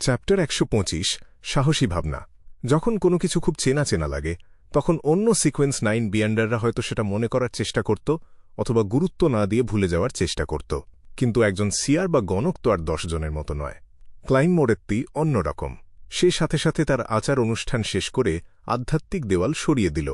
Chapter ১২৫ সাহসী ভাবনা। যখন কোনো কিছু খুব চেনা চেনা লাগে তখন অন্য সিকোয়েন্স 9 বিয়ান্ডাররা হয়তো সেটা মনে করার চেষ্টা করত অথবা গুরুত্ব না দিয়ে ভুলে যাওয়ার চেষ্টা করত, কিন্তু একজন সিয়ার বা গণক তো আর 10 জনের মতো নয়। ক্লাইন মোরেত্তি অন্যরকম। সে সাথে সাথে তার আচার অনুষ্ঠান শেষ করে আধ্যাত্মিক দেওয়াল সরিয়ে দিল।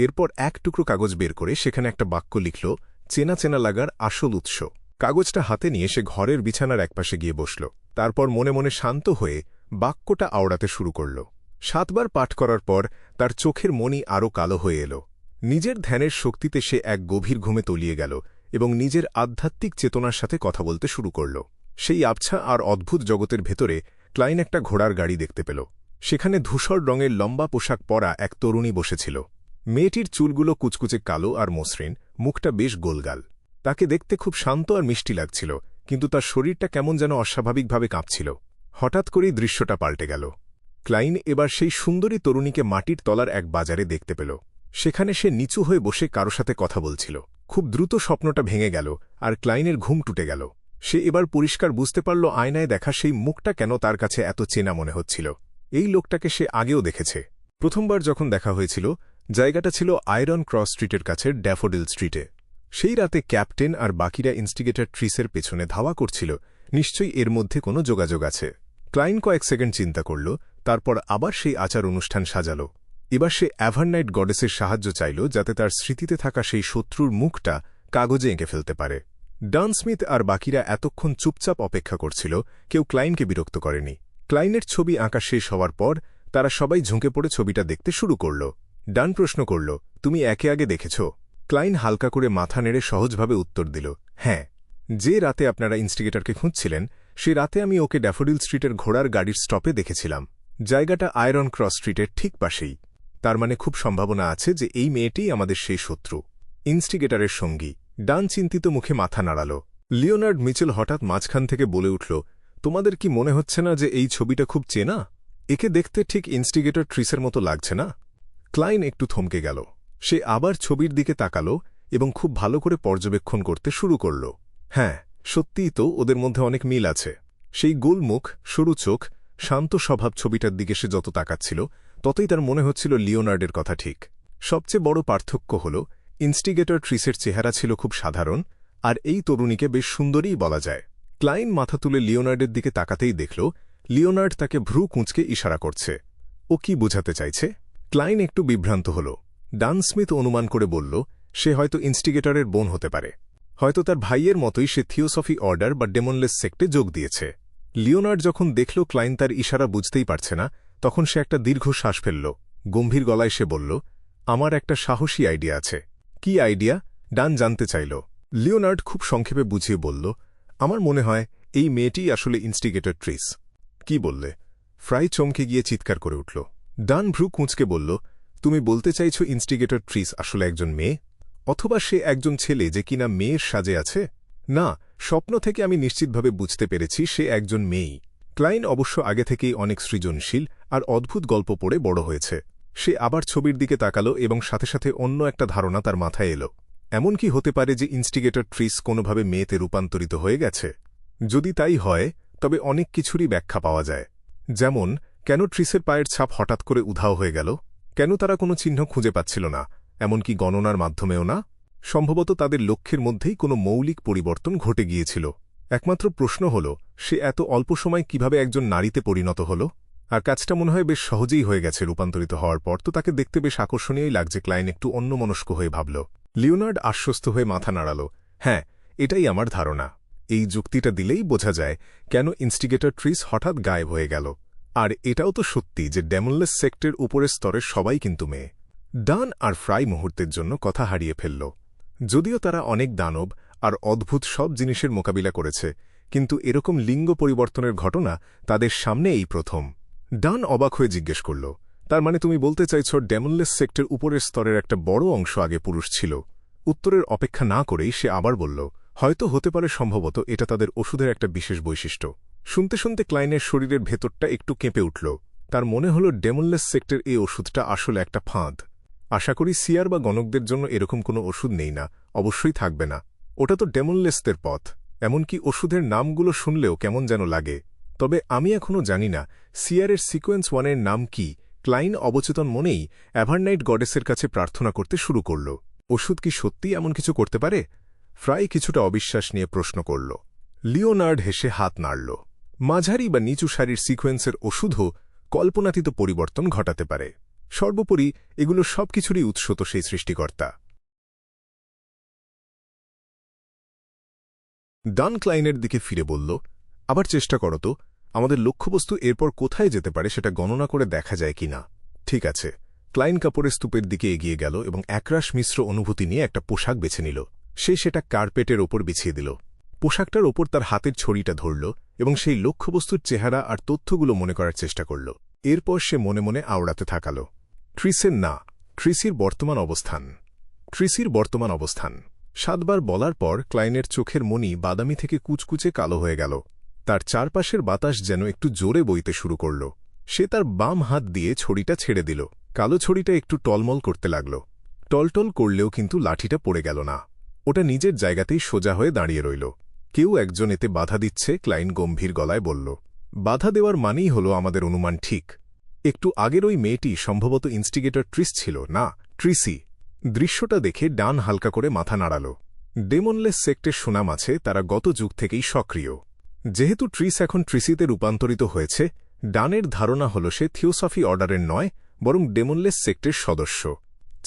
এরপর এক টুকরো কাগজ বের করে সেখানে একটা বাক্য লিখল, চেনা চেনা লাগার আসল উৎস। কাগজটা হাতে নিয়ে সে ঘরের বিছানার একপাশে গিয়ে বসল। তারপর মনে মনে শান্ত হয়ে বাক্যটা আওড়াতে শুরু করল। 7 বার পাঠ করার পর তার চোখের মণি আরও কালো হয়ে এল। নিজের ধ্যানের শক্তিতে সে এক গভীর ঘুমে তলিয়ে গেল এবং নিজের আধ্যাত্মিক চেতনার সাথে কথা বলতে শুরু করল। সেই আবছা আর অদ্ভুত জগতের ভেতরে ক্লাইন একটা ঘোড়ার গাড়ি দেখতে পেল। সেখানে ধূসর রঙের লম্বা পোশাক পরা এক তরুণী বসেছিল। মেয়েটির চুলগুলো কুচকুচে কালো আর মসৃণ, মুখটা বেশ গোলগাল। তাকে দেখতে খুব শান্ত আর মিষ্টি লাগছিল, কিন্তু তার শরীরটা কেমন যেন অস্বাভাবিকভাবে কাঁপছিল। হঠাৎ করেই দৃশ্যটা পাল্টে গেল। ক্লাইন এবার সেই সুন্দরী তরুণীকে মাটির তলার এক বাজারে দেখতে পেল। সেখানে সে নিচু হয়ে বসে কারো সাথে কথা বলছিল। খুব দ্রুত স্বপ্নটা ভেঙে গেল আর ক্লাইনের ঘুম টুটে গেল। সে এবার পরিষ্কার বুঝতে পারল আয়নায় দেখা সেই মুখটা কেন তার কাছে এত চেনা মনে হচ্ছিল। এই লোকটাকে সে আগেও দেখেছে। প্রথমবার যখন দেখা হয়েছিল জায়গাটা ছিল আয়রন ক্রস স্ট্রিটের কাছে ড্যাফোডিল স্ট্রিটে। সেই রাতে ক্যাপ্টেন আর বাকিরা ইনস্টিগেটর ট্রিসের পেছনে ধাওয়া করছিল। নিশ্চয়ই এর মধ্যে কোনো যোগাযোগ আছে। ক্লাইন কয়েক সেকেন্ড চিন্তা করল, তারপর আবার সেই আচার অনুষ্ঠান সাজাল। এবার সে অ্যাভারনাইট গডেসের সাহায্য চাইল যাতে তার স্মৃতিতে থাকা সেই শত্রুর মুখটা কাগজে এঁকে ফেলতে পারে। ডান স্মিথ আর বাকিরা এতক্ষণ চুপচাপ অপেক্ষা করছিল, কেউ ক্লাইনকে বিরক্ত করেনি। ক্লাইনের ছবি আঁকা শেষ হওয়ার পর তারা সবাই ঝুঁকে পড়ে ছবিটা দেখতে শুরু করল। ডান প্রশ্ন করল, তুমি একে আগে দেখেছ? ক্লাইন হালকা করে মাথা নেড়ে সহজভাবে উত্তর দিল, হ্যাঁ। যে রাতে আপনারা ইনস্টিগেটরকে খুঁজছিলেন সে রাতে আমি ওকে ড্যাফোডিল স্ট্রিটের ঘোড়ার গাড়ির স্টপে দেখেছিলাম। জায়গাটা আয়রন ক্রস স্ট্রিটের ঠিক পাশেই। তার মানে খুব সম্ভাবনা আছে যে এই মেয়েটিই আমাদের সেই শত্রু, ইনস্টিগেটরের সঙ্গী। ডান চিন্তিত মুখে মাথা নাড়াল। লিওনার্ড মিচেল হঠাৎ মাঝখান থেকে বলে উঠল, তোমাদের কি মনে হচ্ছে না যে এই ছবিটা খুব চেনা? একে দেখতে ঠিক ইনস্টিগেটর ট্রিসের মতো লাগছে না? ক্লাইন একটু থমকে গেল। সে আবার ছবির দিকে তাকাল এবং খুব ভালো করে পর্যবেক্ষণ করতে শুরু করল। হ্যাঁ, সত্যিই তো ওদের মধ্যে অনেক মিল আছে। সেই গোল মুখ, সরু চোখ, শান্ত স্বভাব ছবিটার দিকে সে যত তাকাচ্ছিল ততই তার মনে হচ্ছিল লিওনার্ডের কথা ঠিক। সবচেয়ে বড় পার্থক্য হল ইনস্টিগেটর ট্রিসের চেহারা ছিল খুব সাধারণ, আর এই তরুণীকে বেশ সুন্দরীই বলা যায়। ক্লাইন মাথা তুলে লিওনার্ডের দিকে তাকাতেই দেখল লিওনার্ড তাকে ভ্রু কুঁচকে ইশারা করছে। ও কি বোঝাতে চাইছে? ক্লাইন একটু বিভ্রান্ত হল। ডান স্মিথ অনুমান করে বলল, সে হয়তো ইনস্টিগেটরের বোন হতে পারে। হয়তো তার ভাইয়ের মতোই সে থিওসফি অর্ডার বা ডেমনলেস সেক্টে যোগ দিয়েছে। লিওনার্ড যখন দেখল ক্লাইন তার ইশারা বুঝতেই পারছে না, তখন সে একটা দীর্ঘ শ্বাস ফেলল। গম্ভীর গলায় সে বলল, আমার একটা সাহসী আইডিয়া আছে। কি আইডিয়া? ডান জানতে চাইল। লিওনার্ড খুব সংক্ষেপে বুঝিয়ে বলল, আমার মনে হয় এই মেয়েটিই আসলে ইনস্টিগেটর ট্রিস। কি বললে? ফ্রাই চমকে গিয়ে চিৎকার করে উঠল। ডান ভ্রু কুঁচকে বলল, তুমি বলতে চাইছ ইনস্টিগেটর ট্রিস আসলে একজন মেয়ে? অথবা সে একজন ছেলে যে কিনা মেয়ের সাজে আছে? না, স্বপ্ন থেকে আমি নিশ্চিতভাবে বুঝতে পেরেছি সে একজন মেয়েই। ক্লাইন অবশ্য আগে থেকেই অনেক সৃজনশীল আর অদ্ভুত গল্প পড়ে বড় হয়েছে। সে আবার ছবির দিকে তাকাল এবং সাথে সাথে অন্য একটা ধারণা তার মাথায় এল। এমন কি হতে পারে যে ইনস্টিগেটর ট্রিস কোনোভাবে মেয়েতে রূপান্তরিত হয়ে গেছে? যদি তাই হয় তবে অনেক কিছুরই ব্যাখ্যা পাওয়া যায়। যেমন, কেন ট্রিসের পায়ের ছাপ হঠাৎ করে উধাও হয়ে গেল? কেন তারা কোনো চিহ্ন খুঁজে পাচ্ছিল না, এমনকি গণনার মাধ্যমেও না? সম্ভবত তাদের লক্ষ্যের মধ্যেই কোনো মৌলিক পরিবর্তন ঘটে গিয়েছিল। একমাত্র প্রশ্ন হল, সে এত অল্প সময় কিভাবে একজন নারীতে পরিণত হল? আর কাজটা মনে হয় বেশ সহজেই হয়ে গেছে। রূপান্তরিত হওয়ার পর তো তাকে দেখতে বেশ আকর্ষণীয়ই লাগছে। ক্লাইন একটু অন্যমনস্ক হয়ে ভাবল। লিওনার্ড আশ্বস্ত হয়ে মাথা নাড়াল। হ্যাঁ, এটাই আমার ধারণা। এই যুক্তিটা দিলেই বোঝা যায় কেন ইনস্টিগেটর ট্রিস হঠাৎ গায়েব হয়ে গেল। আর এটাও তো সত্যি যে ডেমনলেস সেক্টের উপরের স্তরের সবাই কিন্তু মেয়ে। ডান আর ফ্রাই মুহূর্তের জন্য কথা হারিয়ে ফেলল। যদিও তারা অনেক দানব আর অদ্ভুত সব জিনিসের মোকাবিলা করেছে, কিন্তু এরকম লিঙ্গ পরিবর্তনের ঘটনা তাদের সামনে এই প্রথম। ডান অবাক হয়ে জিজ্ঞেস করল, তার মানে তুমি বলতে চাইছ ডেমনলেস সেক্টের উপরের স্তরের একটা বড় অংশ আগে পুরুষ ছিল? উত্তরের অপেক্ষা না করেই সে আবার বলল, হয়তো হতে পারে, সম্ভবত এটা তাদের ওষুধের একটা বিশেষ বৈশিষ্ট্য। শুনতে শুনতে ক্লাইনের শরীরের ভেতরটা একটু কেঁপে উঠল। তার মনে হল ডেমনলেস সেক্টের এই ওষুধটা আসলে একটা ফাঁদ। আশা করি সিয়ার বা গণকদের জন্য এরকম কোনো ওষুধ নেই না, অবশ্যই থাকবে না। ওটা তো ডেমনলেসদের পথ। এমনকি ওষুধের নামগুলো শুনলেও কেমন যেন লাগে। তবে আমি এখনও জানি না সিয়ারের সিকোয়েন্স 1-এর নাম কি। ক্লাইন অবচেতন মনেই অ্যাভারনাইট গডেসের কাছে প্রার্থনা করতে শুরু করল। ওষুধ কি সত্যিই এমন কিছু করতে পারে? ফ্রাই কিছুটা অবিশ্বাস নিয়ে প্রশ্ন করল। লিওনার্ড হেসে হাত নাড়ল। মাঝারি বা নিচু সারির সিকোয়েন্সের ওষুধও কল্পনাতীত পরিবর্তন ঘটাতে পারে। সর্বোপরি এগুলো সবকিছুরই উৎস তো সেই সৃষ্টিকর্তা। ডান ক্লাইনের দিকে ফিরে বলল, আবার চেষ্টা করো তো। আমাদের লক্ষ্যবস্তু এরপর কোথায় যেতে পারে সেটা গণনা করে দেখা যায় কি না। ঠিক আছে। ক্লাইন কাপড়ের স্তূপের দিকে এগিয়ে গেল এবং একরাশ মিশ্র অনুভূতি নিয়ে একটা পোশাক বেছে নিল। সে সেটা কার্পেটের ওপর বিছিয়ে দিল। পোশাকটার ওপর তার হাতের ছড়িটা ধরল এবং সেই লক্ষ্যবস্তুর চেহারা আর তথ্যগুলো মনে করার চেষ্টা করল। এরপর সে মনে মনে আওড়াতে থাকাল, ট্রিসের না, ট্রিসির বর্তমান অবস্থান। ট্রিসির বর্তমান অবস্থান 7 বার বলার পর ক্লাইনের চোখের মণি বাদামি থেকে কুচকুচে কালো হয়ে গেল। তার চারপাশের বাতাস যেন একটু জোরে বইতে শুরু করল। সে তার বাম হাত দিয়ে ছড়িটা ছেড়ে দিল। কালো ছড়িটা একটু টলমল করতে লাগল। টলটল করলেও কিন্তু লাঠিটা পড়ে গেল না। ওটা নিজের জায়গাতেই সোজা হয়ে দাঁড়িয়ে রইল। কেউ একজন এতে বাধা দিচ্ছে, ক্লাইন গম্ভীর গলায় বলল। বাধা দেওয়ার মানেই হল আমাদের অনুমান ঠিক। একটু আগের ওই মেয়েটি সম্ভবত ইনস্টিগেটর ট্রিস ছিল, না ট্রিসি। দৃশ্যটা দেখে ডান হালকা করে মাথা নাড়াল। ডেমনলেস সেক্টের সুনাম আছে, তারা গত যুগ থেকেই সক্রিয়। যেহেতু ট্রিস এখন ট্রিসিতে রূপান্তরিত হয়েছে, ডানের ধারণা হল সে থিওসফি অর্ডারের নয়, বরং ডেমনলেস সেক্টের সদস্য।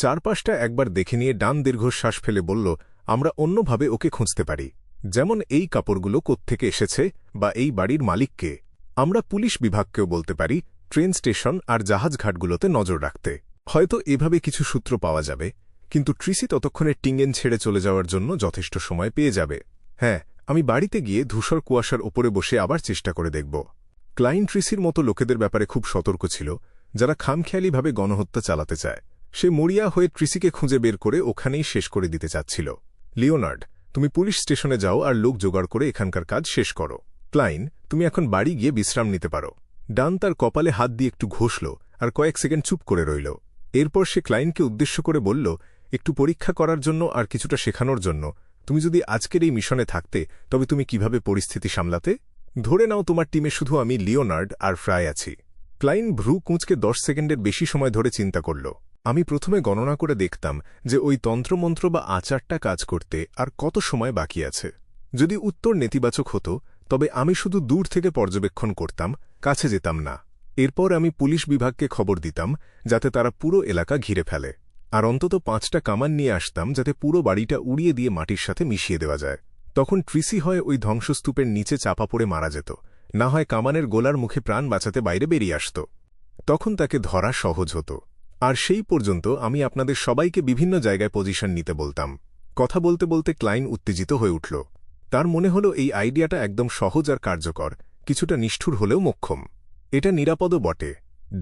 চারপাশটা একবার দেখে নিয়ে ডান দীর্ঘশ্বাস ফেলে বলল, আমরা অন্যভাবে ওকে খুঁজতে পারি। যেমন এই কাপড়গুলো কোত্থেকে এসেছে বা এই বাড়ির মালিককে। আমরা পুলিশ বিভাগকেও বলতে পারি ট্রেন স্টেশন আর জাহাজঘাটগুলোতে নজর রাখতে। হয়তো এভাবে কিছু সূত্র পাওয়া যাবে, কিন্তু ট্রিসি ততক্ষণে টিঙ্গেন ছেড়ে চলে যাওয়ার জন্য যথেষ্ট সময় পেয়ে যাবে। হ্যাঁ, আমি বাড়িতে গিয়ে ধূসর কুয়াশার ওপরে বসে আবার চেষ্টা করে দেখব। ক্লাইন ট্রিসির মতো লোকেদের ব্যাপারে খুব সতর্ক ছিল, যারা খামখেয়ালিভাবে গণহত্যা চালাতে চায়। সে মরিয়া হয়ে ট্রিসিকে খুঁজে বের করে ওখানেই শেষ করে দিতে চাচ্ছিল। লিওনার্ড, তুমি পুলিশ স্টেশনে যাও আর লোক জোগাড় করে এখানকার কাজ শেষ করো। ক্লাইন, তুমি এখন বাড়ি গিয়ে বিশ্রাম নিতে পারো। ডান তার কপালে হাত দিয়ে একটু ঘষল আর কয়েক সেকেন্ড চুপ করে রইল। এরপর সে ক্লাইনকে উদ্দেশ্য করে বলল, একটু পরীক্ষা করার জন্য আর কিছুটা শেখানোর জন্য, তুমি যদি আজকের এই মিশনে থাকতে তবে তুমি কিভাবে পরিস্থিতি সামলাতে? ধরে নাও তোমার টিমে শুধু আমি, লিওনার্ড আর ফ্রাই আছি। ক্লাইন ভ্রু কুঁচকে 10 সেকেন্ডের বেশি সময় ধরে চিন্তা করল। আমি প্রথমে গণনা করে দেখতাম যে ওই তন্ত্রমন্ত্র বা আচারটা কাজ করতে আর কত সময় বাকি আছে। যদি উত্তর নেতিবাচক হতো তবে আমি শুধু দূর থেকে পর্যবেক্ষণ করতাম, কাছে যেতাম না। এরপর আমি পুলিশ বিভাগকে খবর দিতাম যাতে তারা পুরো এলাকা ঘিরে ফেলে, আর অন্তত 5টা কামান নিয়ে আসতাম যাতে পুরো বাড়িটা উড়িয়ে দিয়ে মাটির সাথে মিশিয়ে দেওয়া যায়। তখন ট্রিসি হয় ওই ধ্বংসস্তূপের নিচে চাপা পড়ে মারা যেত, না হয় কামানের গোলার মুখে প্রাণ বাঁচাতে বাইরে বেরিয়ে আসত। তখন তাকে ধরা সহজ হতো। আর সেই পর্যন্ত আমি আপনাদের সবাইকে বিভিন্ন জায়গায় পজিশন নিতে বলতাম। কথা বলতে বলতে ক্লাইন উত্তেজিত হয়ে উঠল। তার মনে হল এই আইডিয়াটা একদম সহজ আর কার্যকর, কিছুটা নিষ্ঠুর হলেও মোক্ষম। এটা নিরাপদও বটে।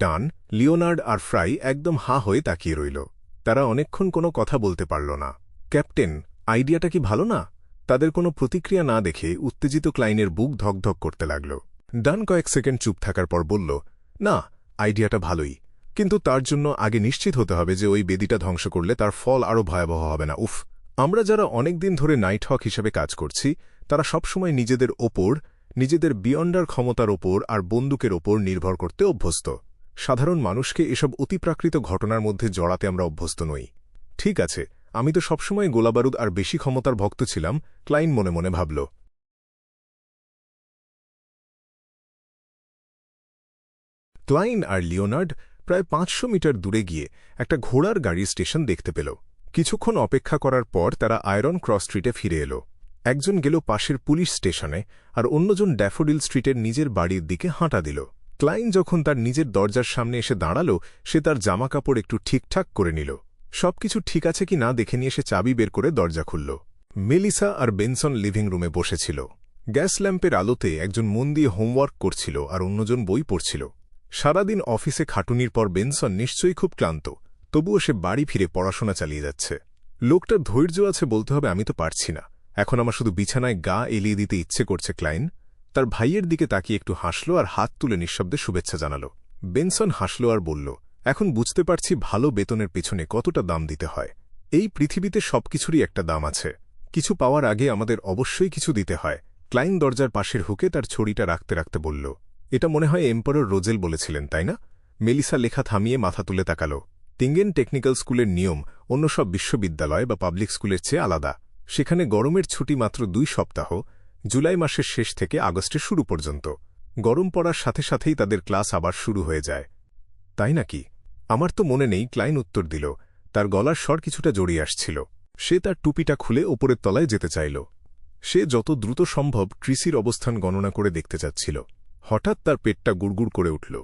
ডান, লিওনার্ড আর ফ্রাই একদম হাঁ হয়ে তাকিয়ে রইল। তারা অনেকক্ষণ কোনো কথা বলতে পারল না। ক্যাপ্টেন, আইডিয়াটা কি ভালো না? তাদের কোনো প্রতিক্রিয়া না দেখে উত্তেজিত ক্লাইনের বুক ধকধক করতে লাগল। ডান কয়েক সেকেন্ড চুপ থাকার পর বলল, না, আইডিয়াটা ভালোই, কিন্তু তার জন্য আগে নিশ্চিত হতে হবে যে ওই বেদিটা ধ্বংস করলে তার ফল আরও ভয়াবহ হবে না। উফ, আমরা যারা অনেক দিন ধরে নাইট হক হিসেবে কাজ করছি, তারা সবসময় নিজেদের ওপর, নিজেদের বিয়ন্ডার ক্ষমতার ওপর আর বন্দুকের ওপর নির্ভর করতে অভ্যস্ত। সাধারণ মানুষকে এসব অতিপ্রাকৃত ঘটনার মধ্যে জড়াতে আমরা অভ্যস্ত নই। ঠিক আছে, আমি তো সবসময় গোলাবারুদ আর বেশি ক্ষমতার ভক্ত ছিলাম, ক্লাইন মনে মনে ভাবল। ক্লাইন আর লিওনার্ড প্রায় 500 মিটার দূরে গিয়ে একটা ঘোড়ার গাড়ির স্টেশন দেখতে পেল। কিছুক্ষণ অপেক্ষা করার পর তারা আয়রন ক্রস স্ট্রিটে ফিরে এলো। একজন গেল পাশের পুলিশ স্টেশনে আর অন্যজন ড্যাফোডিল স্ট্রিটের নিজের বাড়ির দিকে হাঁটা দিল। ক্লাইন যখন তার নিজের দরজার সামনে এসে দাঁড়াল, সে তার জামাকাপড় একটু ঠিকঠাক করে নিল। সবকিছু ঠিক আছে কি না দেখে নিয়ে সে চাবি বের করে দরজা খুলল। মেলিসা আর বেনসন লিভিং রুমে বসেছিল। গ্যাস ল্যাম্পের আলোতে একজন মন দিয়ে হোমওয়ার্ক করছিল আর অন্যজন বই পড়ছিল। সারাদিন অফিসে খাটুনির পর বেনসন নিশ্চয়ই খুব ক্লান্ত, তবুও সে বাড়ি ফিরে পড়াশোনা চালিয়ে যাচ্ছে। লোকটার ধৈর্য আছে বলতে হবে, আমি তো পারছি না, এখন আমার শুধু বিছানায় গা এলিয়ে দিতে ইচ্ছে করছে। ক্লাইন তার ভাইয়ের দিকে তাকিয়ে একটু হাসল আর হাত তুলে নিঃশব্দে শুভেচ্ছা জানাল। বেনসন হাসল আর বলল, এখন বুঝতে পারছি ভালো বেতনের পেছনে কতটা দাম দিতে হয়। এই পৃথিবীতে সবকিছুরই একটা দাম আছে। কিছু পাওয়ার আগে আমাদের অবশ্যই কিছু দিতে হয়। ক্লাইন দরজার পাশের হুকে তার ছড়িটা রাখতে রাখতে বলল, এটা মনে হয় এম্পারর রোজেল বলেছিলেন, তাই না? মেলিসা লেখা থামিয়ে মাথা তুলে তাকাল। তিঙ্গেন টেকনিক্যাল স্কুলের নিয়ম অন্য সব বিশ্ববিদ্যালয় বা পাবলিক স্কুলের চেয়ে আলাদা। সেখানে গরমের ছুটি মাত্র 2 সপ্তাহ, জুলাই মাসের শেষ থেকে আগস্টের শুরু পর্যন্ত। গরম পড়ার সাথে সাথেই তাদের ক্লাস আবার শুরু হয়ে যায়। তাই নাকি? আমার তো মনে নেই, ক্লাইন উত্তর দিল। তার গলার স্বর কিছুটা জড়িয়ে আসছিল। সে তার টুপিটা খুলে ওপরের তলায় যেতে চাইল। সে যত দ্রুত সম্ভব ট্রিসির অবস্থান গণনা করে দেখতে চাচ্ছিল। হঠাৎ তার পেটটা গুড়গুড় করে উঠল।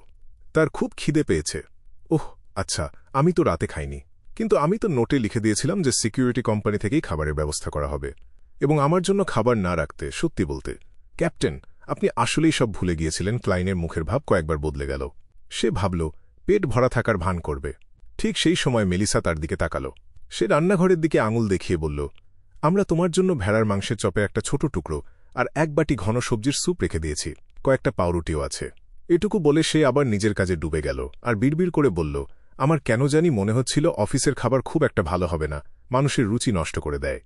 তার খুব খিদে পেয়েছে। ওহ আচ্ছা, আমি তো রাতে খাইনি, কিন্তু আমি তো নোটে লিখে দিয়েছিলাম যে সিকিউরিটি কোম্পানি থেকেই খাবারের ব্যবস্থা করা হবে, এবং আমার জন্য খাবার না রাখতে। সত্যি বলতে, ক্যাপ্টেন, আপনি আসলেই সব ভুলে গিয়েছিলেন। ক্লাইনের মুখের ভাব কয়েকবার বদলে গেল। সে ভাবল পেট ভরা থাকার ভান করবে। ঠিক সেই সময় মেলিসা তার দিকে তাকাল। সে রান্নাঘরের দিকে আঙুল দেখিয়ে বলল, আমরা তোমার জন্য ভেড়ার মাংসের চপে একটা ছোট টুকরো আর 1 বাটি ঘন সবজির স্যুপ রেখে দিয়েছি, কয়েকটা পাউরুটিও আছে। এটুকু বলে সে আবার নিজের কাজে ডুবে গেল আর বিড়বিড় করে বলল, আমার কেন জানি মনে হচ্ছিল অফিসের খাবার খুব একটা ভালো হবে না, মানুষের রুচি নষ্ট করে দেয়।